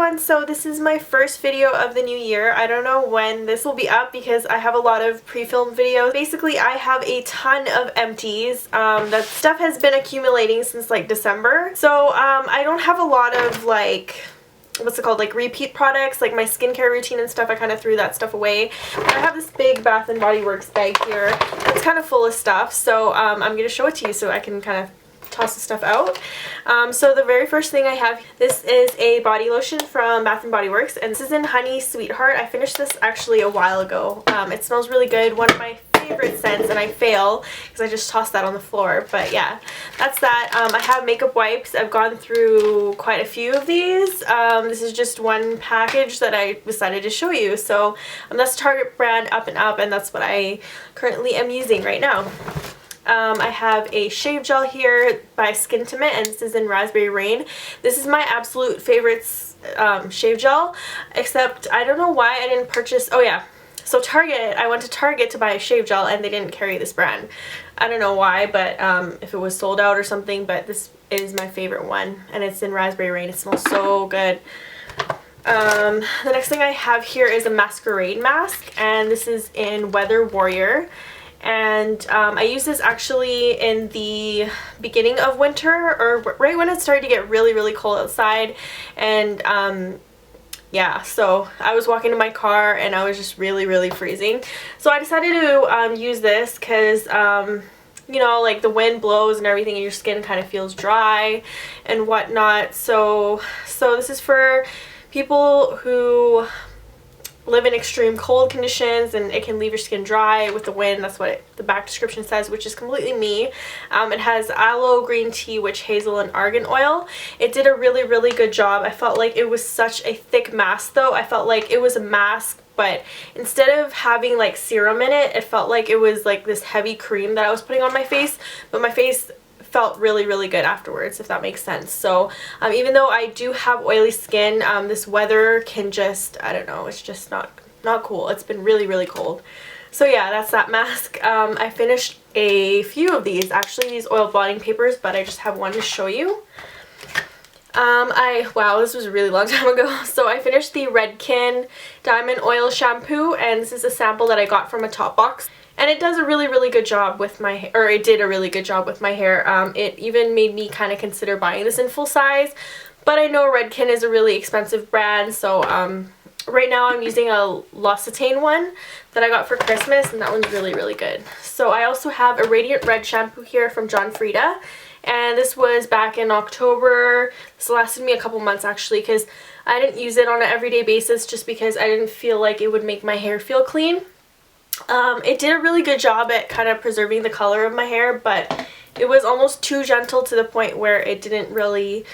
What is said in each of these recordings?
everyone, so this is my first video of the new year. I don't know when this will be up because I have a lot of pre-filmed videos. Basically, I have a ton of empties. That stuff has been accumulating since like December. So I don't have a lot of like, what's it called, like repeat products, like my skincare routine and stuff. I kind of threw that stuff away. But I have this big Bath & Body Works bag here. It's kind of full of stuff, so I'm going to show it to you so I can kind of toss the stuff out. So the very first thing I have, this is a body lotion from Bath & Body Works, and this is in Honey Sweetheart. I finished this actually a while ago. It smells really good, one of my favorite scents, and I fail because I just tossed that on the floor. But yeah, that's that. I have makeup wipes. I've gone through quite a few of these. This is just one package that I decided to show you. So that's Target brand Up and Up, and that's what I currently am using right now. I have a shave gel here by Skintimate, and this is in Raspberry Rain. This is my absolute favorite shave gel, except I don't know why I didn't purchase, oh yeah, so Target, I went to Target to buy a shave gel and they didn't carry this brand. I don't know why, but if it was sold out or something, but this is my favorite one, and it's in Raspberry Rain. It smells so good. The next thing I have here is a masquerade mask, and this is in Weather Warrior. And I used this actually in the beginning of winter, or right when it started to get really cold outside. And yeah, so I was walking to my car and I was just really freezing. So I decided to use this because you know, like the wind blows and everything and your skin kind of feels dry and whatnot. So this is for people who live in extreme cold conditions, and it can leave your skin dry with the wind. That's what the back description says, which is completely me. It has aloe, green tea, witch hazel, and argan oil. It did a really good job. I felt like it was such a thick mask though. I felt like it was a mask, but instead of having like serum in it, it felt like it was like this heavy cream that I was putting on my face, but my face felt really good afterwards, if that makes sense. So even though I do have oily skin, this weather can just, I don't know, it's just not cool. It's been really cold. So yeah, that's that mask. I finished a few of these, actually, these oil blotting papers, but I just have one to show you. Wow, this was a really long time ago. So I finished the Redken Diamond Oil Shampoo, and this is a sample that I got from a top box. And it does a really good job with my hair, or it did a really good job with my hair. It even made me kind of consider buying this in full size, but I know Redken is a really expensive brand, so right now I'm using a L'Occitane one that I got for Christmas, and that one's really good. So I also have a Radiant Red shampoo here from John Frieda, and this was back in October. This lasted me a couple months actually, because I didn't use it on an everyday basis just because I didn't feel like it would make my hair feel clean. It did a really good job at kind of preserving the color of my hair, but it was almost too gentle to the point where it didn't really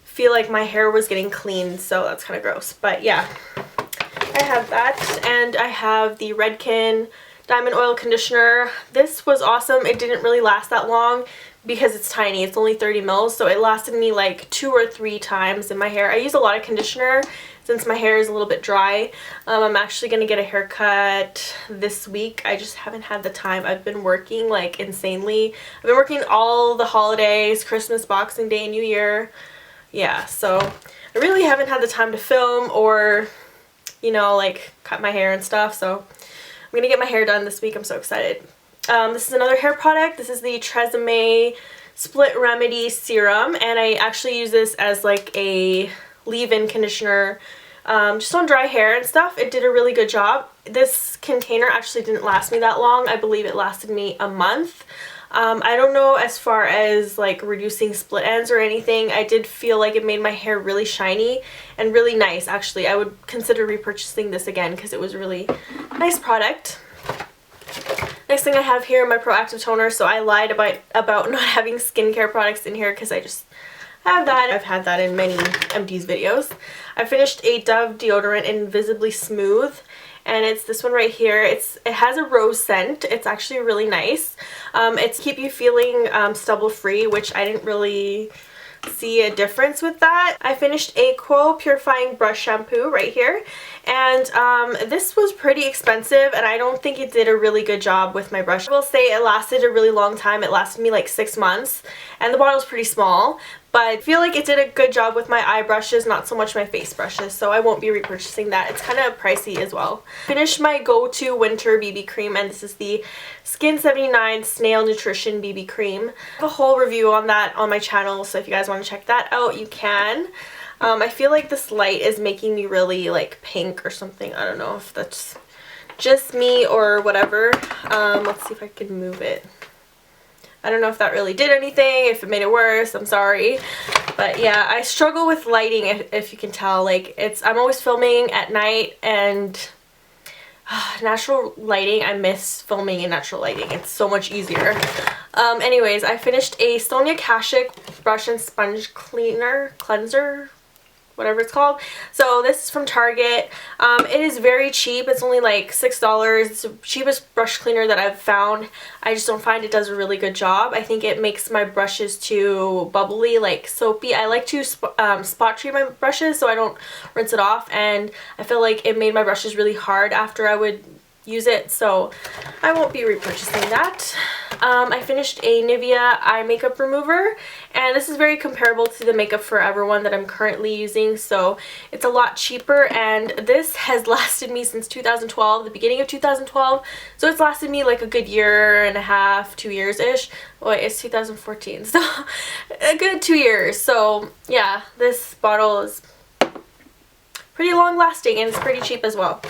feel like my hair was getting clean, so that's kind of gross. But yeah, I have that, and I have the Redken Diamond Oil Conditioner. This was awesome. It didn't really last that long because it's tiny. It's only 30 mils, so it lasted me like 2 or 3 times in my hair. I use a lot of conditioner since my hair is a little bit dry. I'm actually going to get a haircut this week. I just haven't had the time. I've been working like insanely. I've been working all the holidays, Christmas, Boxing Day, New Year. Yeah, so I really haven't had the time to film or, you know, like cut my hair and stuff. So I'm going to get my hair done this week. I'm so excited. This is another hair product. This is the Tresemme Split Remedy Serum, and I actually use this as like a leave-in conditioner just on dry hair and stuff. It did a really good job. This container actually didn't last me that long. I believe it lasted me a month. I don't know as far as like reducing split ends or anything. I did feel like it made my hair really shiny and really nice. Actually, I would consider repurchasing this again because it was a really nice product. Next thing I have here, my Proactive Toner. So I lied about not having skincare products in here because I just have that. I've had that in many empties videos. I finished a Dove deodorant in Visibly Smooth, and it's this one right here. It has a rose scent. It's actually really nice. It's keep you feeling stubble free, which I didn't really see a difference with that. I finished a Quo Purifying Brush Shampoo right here, And this was pretty expensive, and I don't think it did a really good job with my brush. I will say it lasted a really long time. It lasted me like 6 months, and the bottle's pretty small, but I feel like it did a good job with my eye brushes, not so much my face brushes, so I won't be repurchasing that. It's kind of pricey as well. Finished my go-to winter BB cream, and this is the Skin 79 Snail Nutrition BB Cream. I have a whole review on that on my channel, so if you guys want to check that out, you can. I feel like this light is making me really like pink or something. I don't know if that's just me or whatever. Let's see if I can move it. I don't know if that really did anything, if it made it worse, I'm sorry. But yeah, I struggle with lighting, if you can tell. Like, I'm always filming at night, and natural lighting, I miss filming in natural lighting. It's so much easier. Anyways, I finished a Sonia Kashuk brush and sponge cleanser, whatever it's called. So this is from Target. It is very cheap. It's only like $6. It's the cheapest brush cleaner that I've found. I just don't find it does a really good job. I think it makes my brushes too bubbly, like soapy. I like to spot treat my brushes so I don't rinse it off, and I feel like it made my brushes really hard after I would use it, so I won't be repurchasing that. I finished a Nivea eye makeup remover, and this is very comparable to the Makeup Forever one that I'm currently using, so it's a lot cheaper, and this has lasted me since 2012, the beginning of 2012, so it's lasted me like a good year and a half, 2 years-ish. Well, it's 2014, so a good 2 years. So yeah, this bottle is pretty long lasting, and it's pretty cheap as well.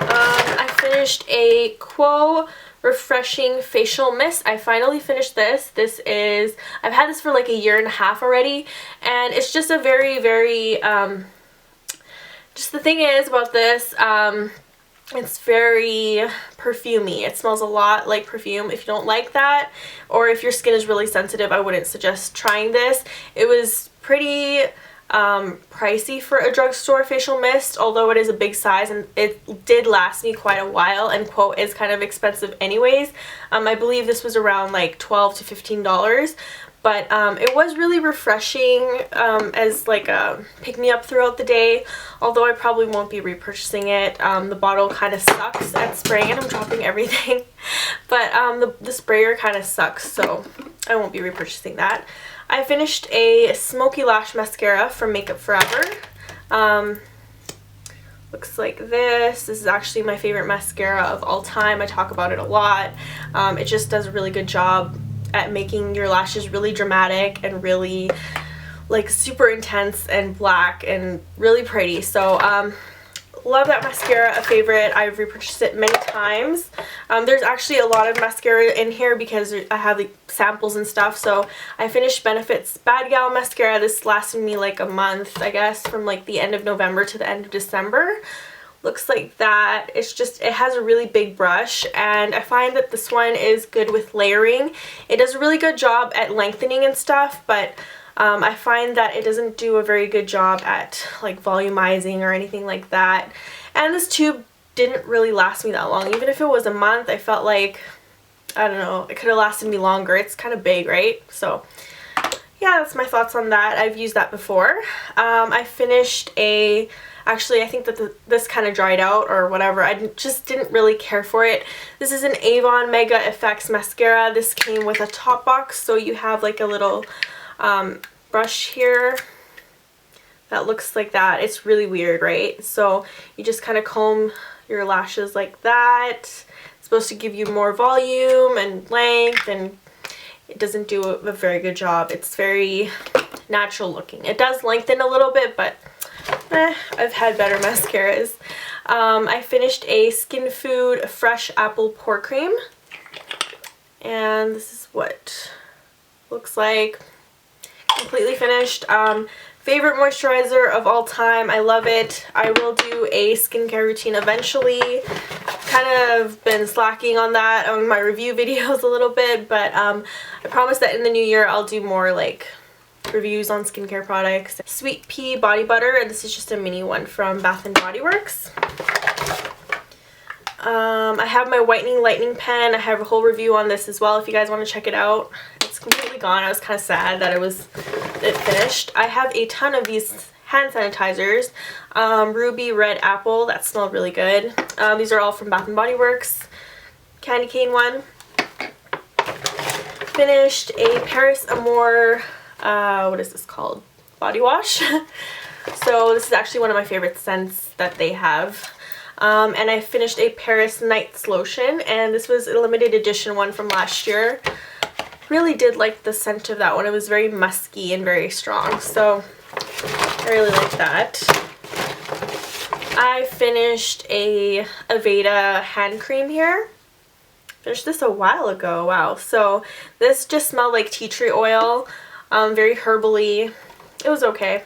I finished a Quo Refreshing Facial Mist. I finally finished this. I've had this for like a year and a half already, and it's just a very, very, just the thing is about this, it's very perfumey. It smells a lot like perfume. If you don't like that, or if your skin is really sensitive, I wouldn't suggest trying this. It was pretty pricey for a drugstore facial mist, although it is a big size, and it did last me quite a while, and Quo is kind of expensive anyways. I believe this was around like $12 to $15, but it was really refreshing as like a pick-me-up throughout the day, although I probably won't be repurchasing it. The bottle kind of sucks at spraying, and I'm dropping everything, but the sprayer kind of sucks, so I won't be repurchasing that. I finished a Smoky Lash Mascara from Makeup Forever. Looks like this. This is actually my favorite mascara of all time. I talk about it a lot. It just does a really good job at making your lashes really dramatic and really like super intense and black and really pretty. So love that mascara, a favorite. I've repurchased it many times. There's actually a lot of mascara in here because I have the samples and stuff. So I finished Benefit's Bad Gal mascara. This lasted me like a month, I guess, from like the end of November to the end of December. Looks like that. It's just, it has a really big brush, and I find that this one is good with layering. It does a really good job at lengthening and stuff, but I find that it doesn't do a very good job at like volumizing or anything like that. And this tube didn't really last me that long. Even if it was a month, I felt like, I don't know, it could have lasted me longer. It's kind of big, right? So yeah, that's my thoughts on that. I've used that before. I finished actually I think that this kind of dried out or whatever. I just didn't really care for it. This is an Avon Mega Effects Mascara. This came with a top box, so you have like a little brush here that looks like that. It's really weird, right? So you just kind of comb your lashes like that. It's supposed to give you more volume and length, and it doesn't do a very good job. It's very natural looking. It does lengthen a little bit, but I've had better mascaras. I finished a Skin Food Fresh Apple Pore Cream, and this is what it looks like. Completely finished. Favorite moisturizer of all time. I love it. I will do a skincare routine eventually. Kind of been slacking on that on my review videos a little bit, but I promise that in the new year I'll do more like reviews on skincare products. Sweet Pea Body Butter, and this is just a mini one from Bath & Body Works. I have my Whitening Lightning Pen. I have a whole review on this as well if you guys want to check it out. It's completely gone. I was kind of sad that it finished. I have a ton of these hand sanitizers. Ruby Red Apple, that smelled really good. These are all from Bath & Body Works. Candy cane one. Finished a Paris Amour, what is this called? Body wash. So this is actually one of my favorite scents that they have. And I finished a Paris Nights lotion, and this was a limited edition one from last year. Really did like the scent of that one. It was very musky and very strong, so I really like that. I finished a Aveda hand cream here. Finished this a while ago. Wow. So this just smelled like tea tree oil, very herbally. It was okay.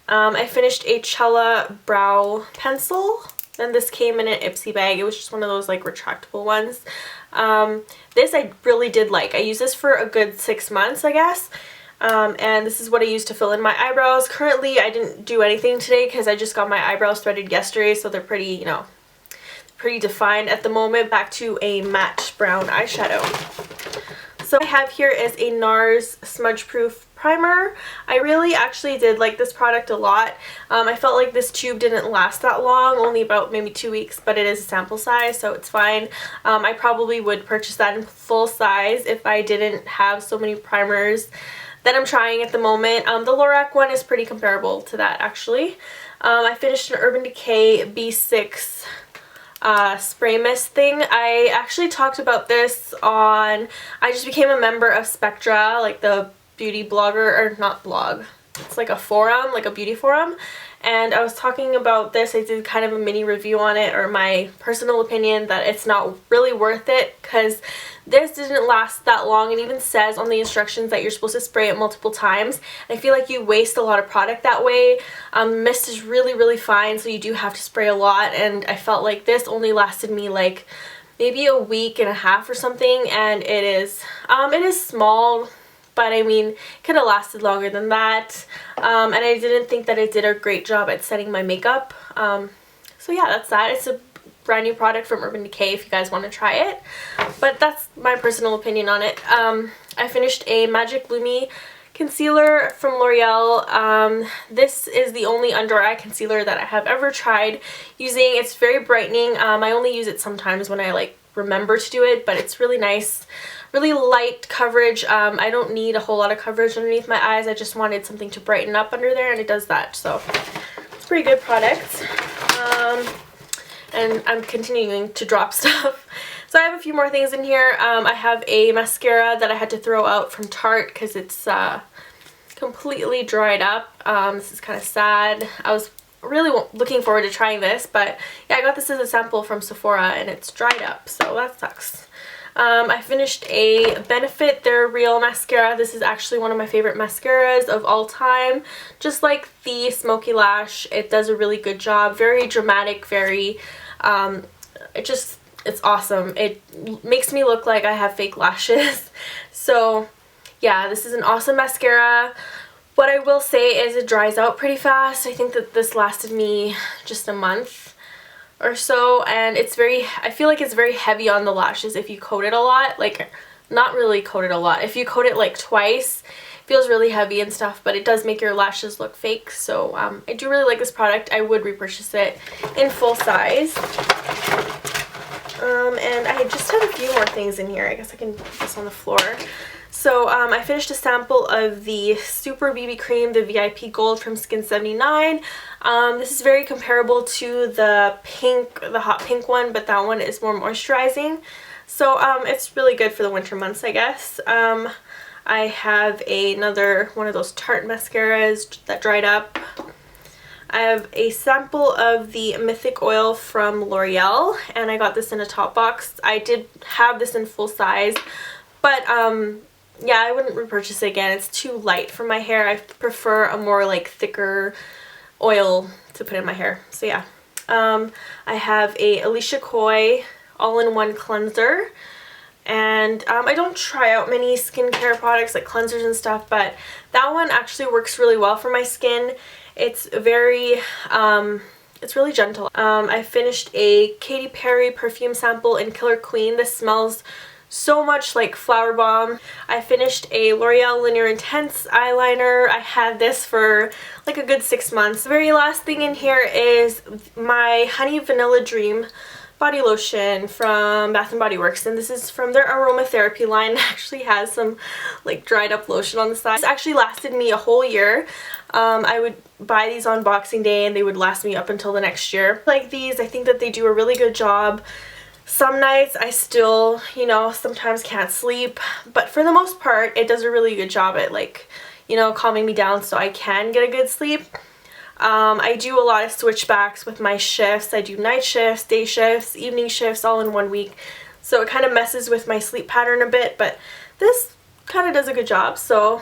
I finished a Cella brow pencil, and this came in an Ipsy bag. It was just one of those like retractable ones. This I really did like. I used this for a good 6 months, I guess. And this is what I used to fill in my eyebrows. Currently, I didn't do anything today because I just got my eyebrows threaded yesterday, so they're pretty, you know, pretty defined at the moment. Back to a matte brown eyeshadow. So what I have here is a NARS Smudge Proof Primer. I really actually did like this product a lot. I felt like this tube didn't last that long, only about maybe 2 weeks, but it is a sample size, so it's fine. I probably would purchase that in full size if I didn't have so many primers that I'm trying at the moment. The Lorac one is pretty comparable to that, actually. I finished an Urban Decay B6 spray mist thing. I actually talked about this on, I just became a member of Spectra, like the beauty blogger, or not blog, it's like a forum, like a beauty forum, and I was talking about this. I did kind of a mini review on it, or my personal opinion that it's not really worth it because this didn't last that long. It even says on the instructions that you're supposed to spray it multiple times. I feel like you waste a lot of product that way. Mist is really fine, so you do have to spray a lot, and I felt like this only lasted me like maybe a week and a half or something, and it is small, but I mean, it could have lasted longer than that. And I didn't think that it did a great job at setting my makeup. So yeah, that's that. It's a brand new product from Urban Decay if you guys want to try it. But that's my personal opinion on it. I finished a Magic Lumi concealer from L'Oreal. This is the only under eye concealer that I have ever tried using. It's very brightening. I only use it sometimes when I like remember to do it, but it's really nice. Really light coverage. I don't need a whole lot of coverage underneath my eyes. I just wanted something to brighten up under there, and it does that. So it's a pretty good product. And I'm continuing to drop stuff. So I have a few more things in here. I have a mascara that I had to throw out from Tarte because it's completely dried up. This is kind of sad. I was really looking forward to trying this, but yeah, I got this as a sample from Sephora and it's dried up, so that sucks. I finished a Benefit They're Real mascara. This is actually one of my favorite mascaras of all time. Just like the Smoky Lash, it does a really good job. Very dramatic, very, it's awesome. It makes me look like I have fake lashes. So yeah, this is an awesome mascara. What I will say is it dries out pretty fast. I think that this lasted me just a month or so, and it's very, I feel like it's very heavy on the lashes if you coat it a lot. Like, not really coat it a lot. If you coat it like twice, it feels really heavy and stuff, but it does make your lashes look fake. So I do really like this product. I would repurchase it in full size. And I just have a few more things in here. I guess I can put this on the floor. So I finished a sample of the Super BB Cream, the VIP Gold from Skin 79. This is very comparable to the pink, the hot pink one, but that one is more moisturizing. So it's really good for the winter months, I guess. I have another one of those Tarte mascaras that dried up. I have a sample of the Mythic Oil from L'Oreal, and I got this in a top box. I did have this in full size, but yeah, I wouldn't repurchase it again. It's too light for my hair. I prefer a more like thicker oil to put in my hair. So yeah. I have a Alicia Coy all-in-one cleanser. And I don't try out many skincare products like cleansers and stuff, but that one actually works really well for my skin. It's very, it's really gentle. I finished a Katy Perry perfume sample in Killer Queen. This smells so much, like Flower Bomb. I finished a L'Oreal Linear Intense eyeliner. I had this for like a good 6 months. The very last thing in here is my Honey Vanilla Dream body lotion from Bath & Body Works, and this is from their aromatherapy line. It actually has some like dried up lotion on the side. This actually lasted me a whole year. I would buy these on Boxing Day and they would last me up until the next year. Like these, I think that they do a really good job. Some nights I still, you know, sometimes can't sleep, but for the most part it does a really good job at, like, you know, calming me down so I can get a good sleep. I do a lot of switchbacks with my shifts. I do night shifts, day shifts, evening shifts all in one week. So it kind of messes with my sleep pattern a bit, but this kind of does a good job. So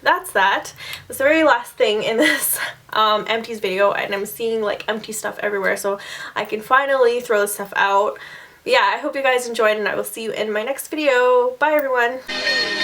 that's that. That's the very last thing in this empties video, and I'm seeing like empty stuff everywhere, so I can finally throw this stuff out. But yeah, I hope you guys enjoyed, and I will see you in my next video. Bye everyone!